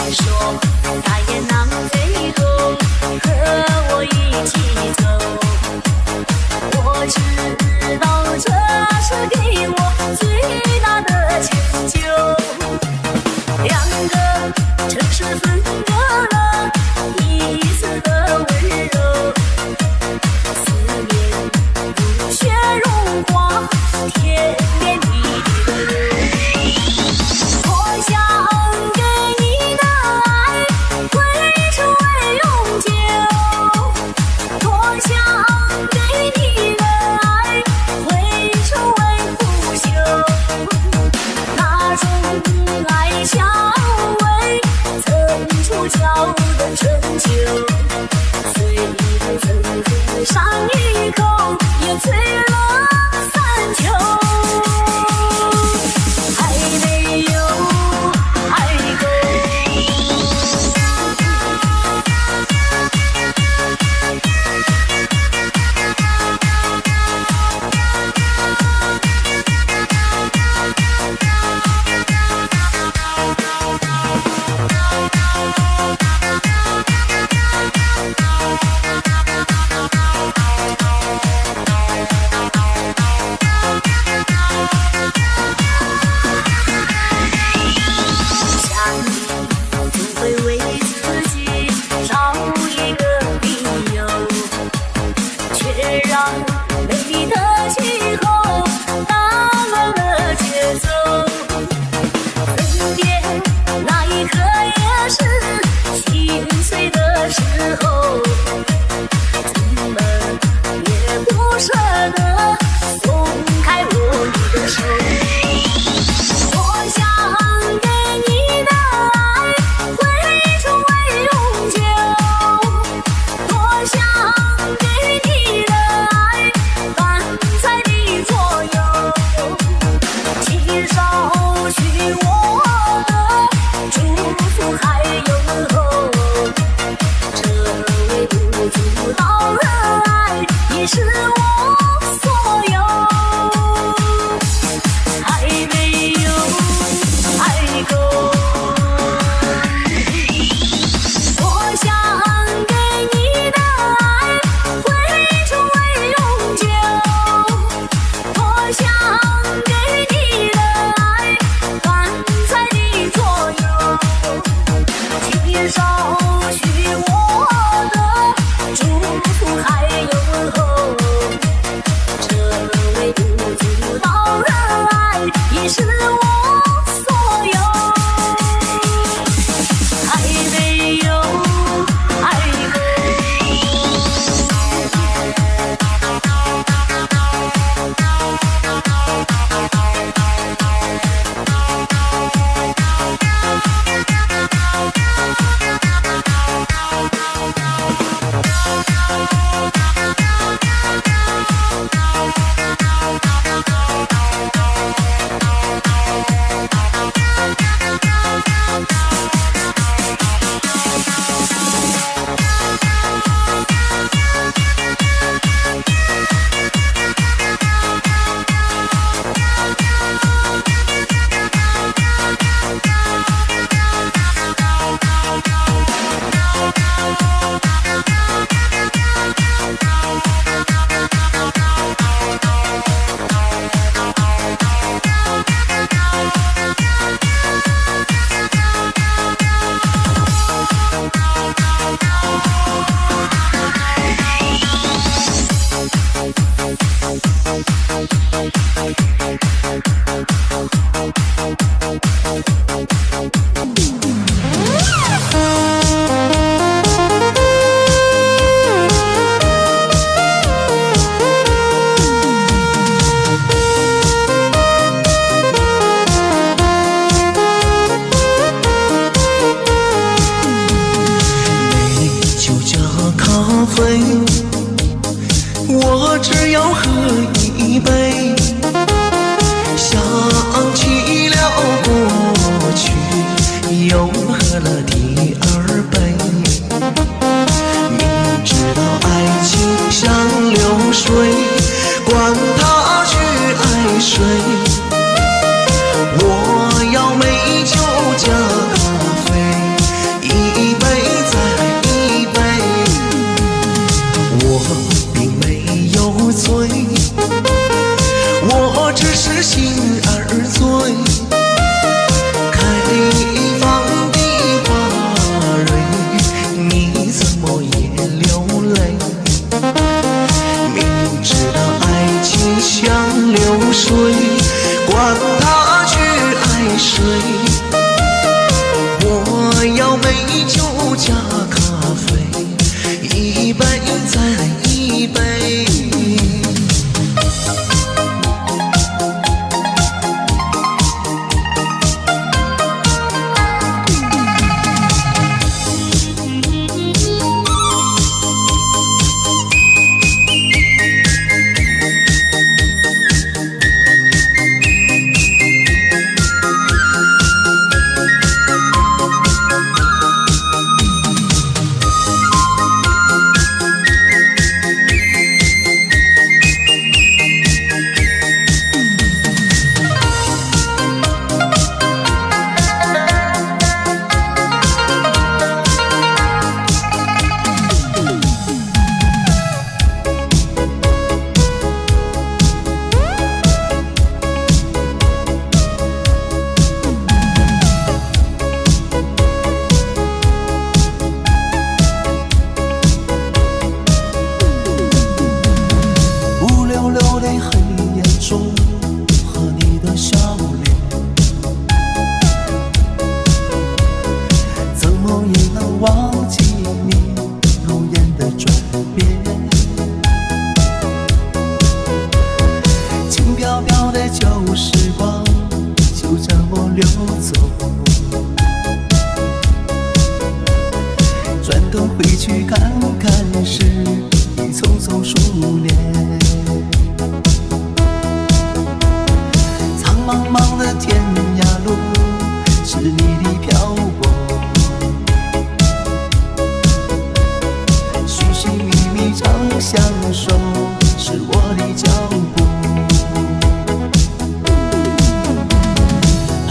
你说大雁南飞后，和我一起走。我知道这是给我最大的成就。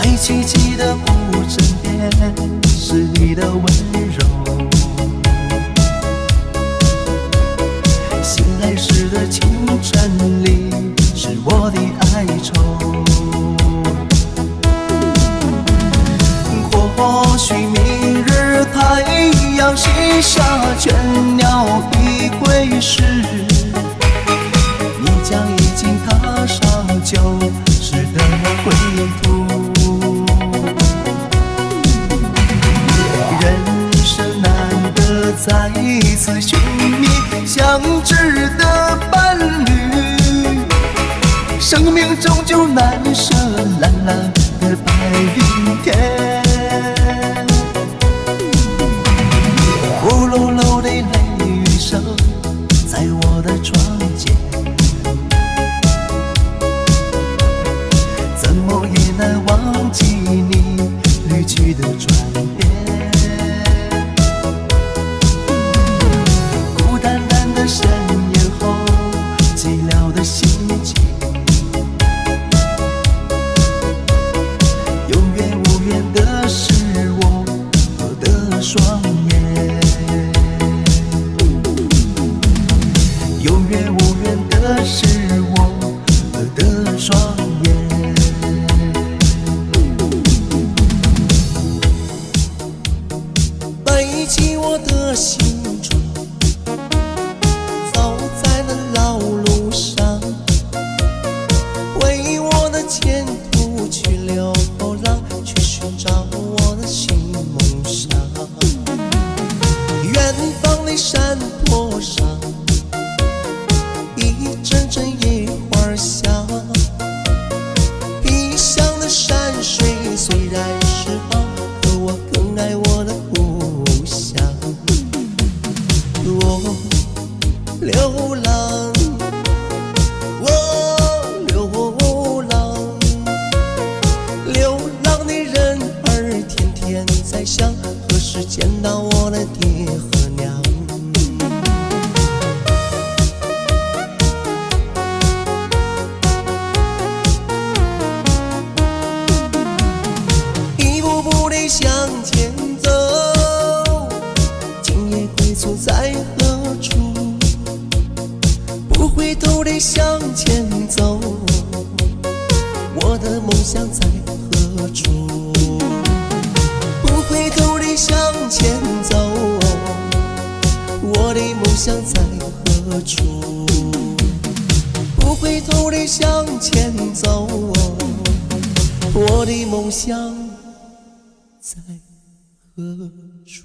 还记得不枕边是你的温柔，醒来时的清晨里是我的哀愁。或许明日太阳西下，倦鸟已归时，你将已经踏上旧时的归途。人生难得再一次寻觅相知的伴侣，生命终究难舍蓝蓝的白云天。呼噜噜的泪雨声在我的窗前，怎么也难忘记你离去的转变。孤单单的深夜后，寂寥的心情，永远无缘的是我的双眼，永远无缘的是我的双眼。背起我的行装，走在那老路上，为我的前途去流浪，去寻找我的新梦想。远方的山坡上，一阵阵野花香，异乡的山水虽然是好，可我更爱我的故乡。我流浪，我流浪，流浪的人儿天天在想，何时见到我的爹和娘。一步步地向前走，今夜归宿在何处？不回头地向前走，我的梦想在何处？不回头地向前走，我的梦想在何处？不回头地向前走，我的梦想在何处？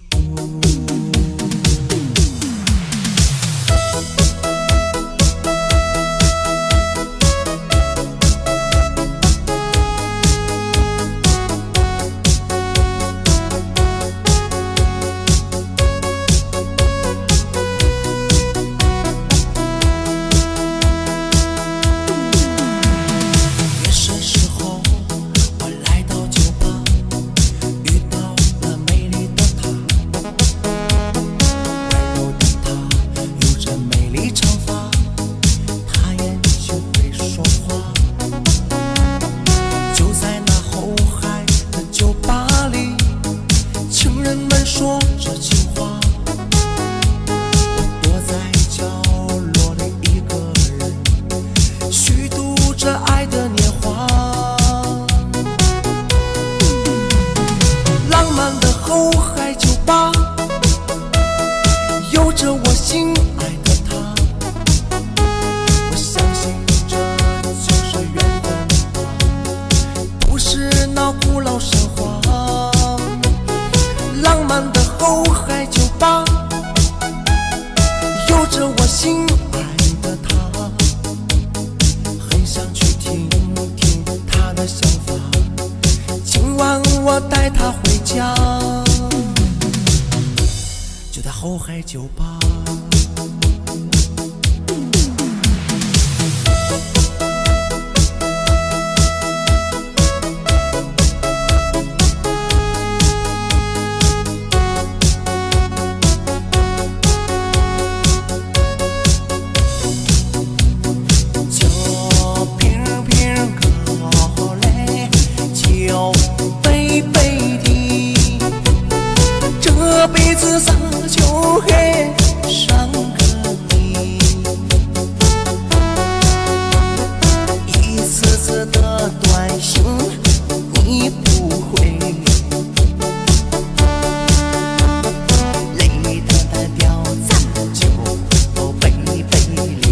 说着情话，我躲在角落里一个人，虚度着爱的年华。浪漫的后海酒吧，有着我心爱的他。我相信这就是缘分，不是那古老神话。浪漫的后海酒吧，有着我心爱的他，很想去听听他的想法。今晚我带他回家，就在后海酒吧。酒瓶瓶高嘞，酒悲悲的，这辈子啥就爱上个你，一次次的短信你不回，累得单调咱就背背离，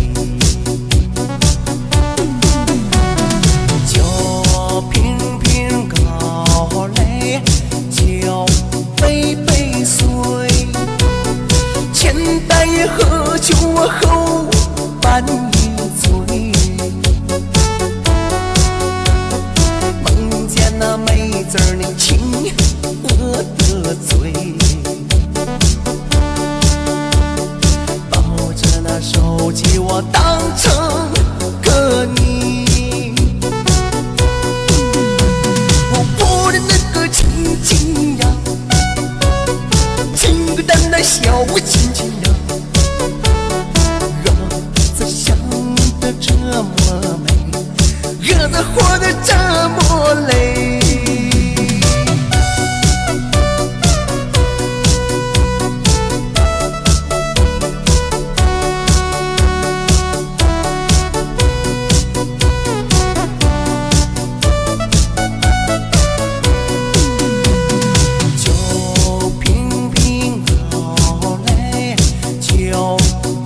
就频频高泪，就悲悲碎，前代喝酒后半夜醉，梦见那妹子儿你亲我的嘴，抱着那手机我当成个你，我不的那个亲亲呀，亲个蛋蛋小亲亲呀，日子想得这么美，日子活得这么累。就频频流泪，就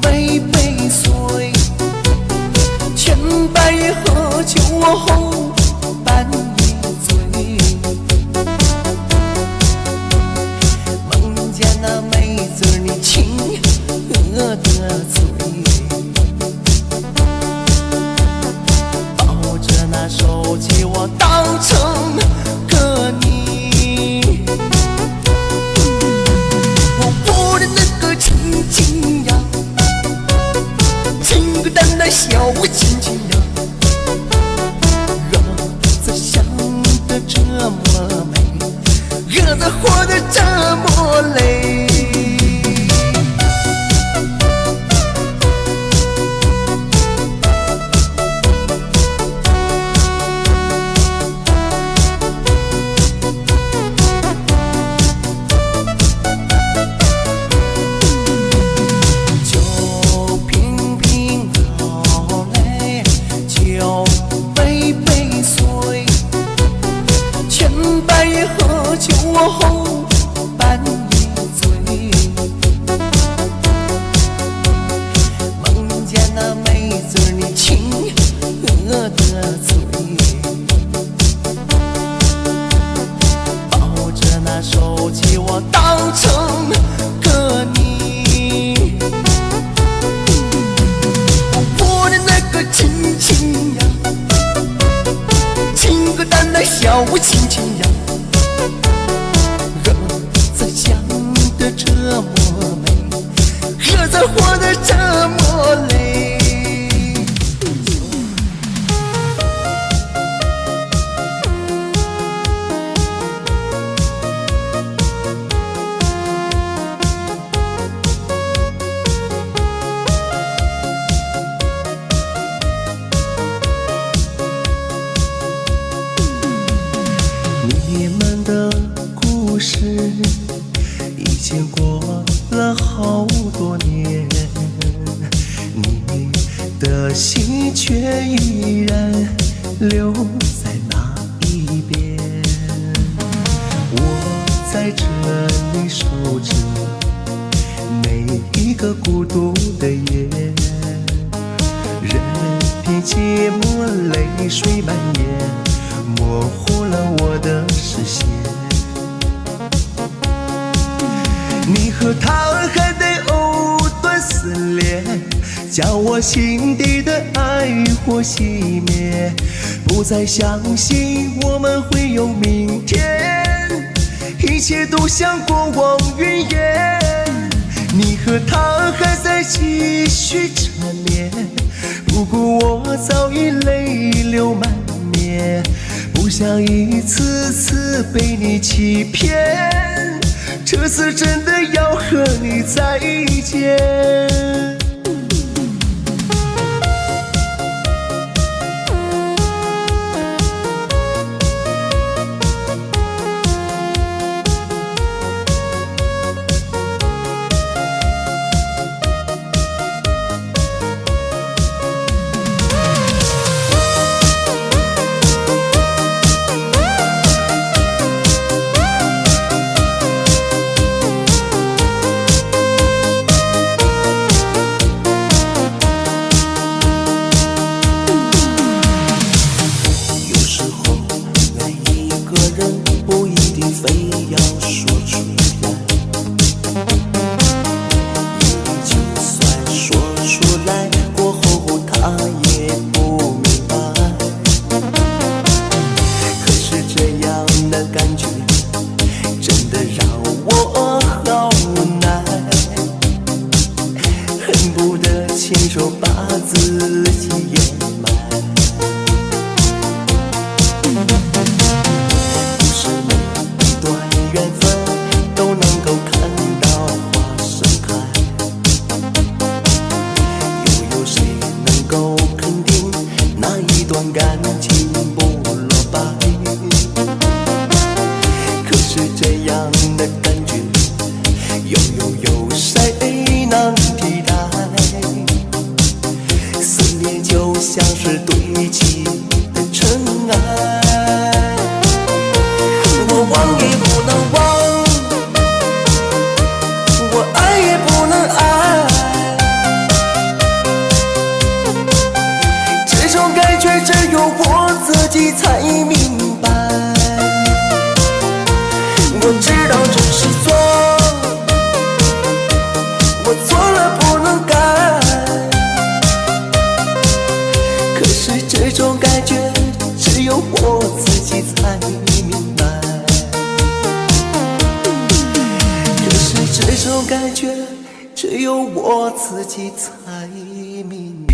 悲悲碎，前半夜喝酒后半夜醉，梦见那妹子你亲我的嘴，抱着那手机我当成个你，我不的那个亲亲呀，亲个蛋蛋小亲亲呀，日子想得这么美，日子活得这么累。就频频流泪，就悲悲碎，前半夜喝酒后半夜醉，梦见那妹子你亲我的嘴，抱着那手机我当成个你，我的那个亲亲呀，亲个蛋蛋小亲亲呀，日子想得这么美，日子活得这么累。你们的故事已经过了好多年，你的心却依然留在那一边。我在这里守着每一个孤独的夜，任凭寂寞泪水蔓延，模糊了我的视线。你和他还得藕断丝连，将我心底的爱火熄灭，不再相信我们会有明天，一切都像过往云烟。你和他还在继续缠绵，不顾我早已泪流满面，不想一次次被你欺骗，这次真的要和你再见。是这样的感觉，有谁能替代？思念就像是堆积的尘埃，我忘也不能忘，我爱也不能爱，这种感觉只有我自己才明白。我知道这是错，我错了不能改，可是这种感觉只有我自己才明白，可是这种感觉只有我自己才明白。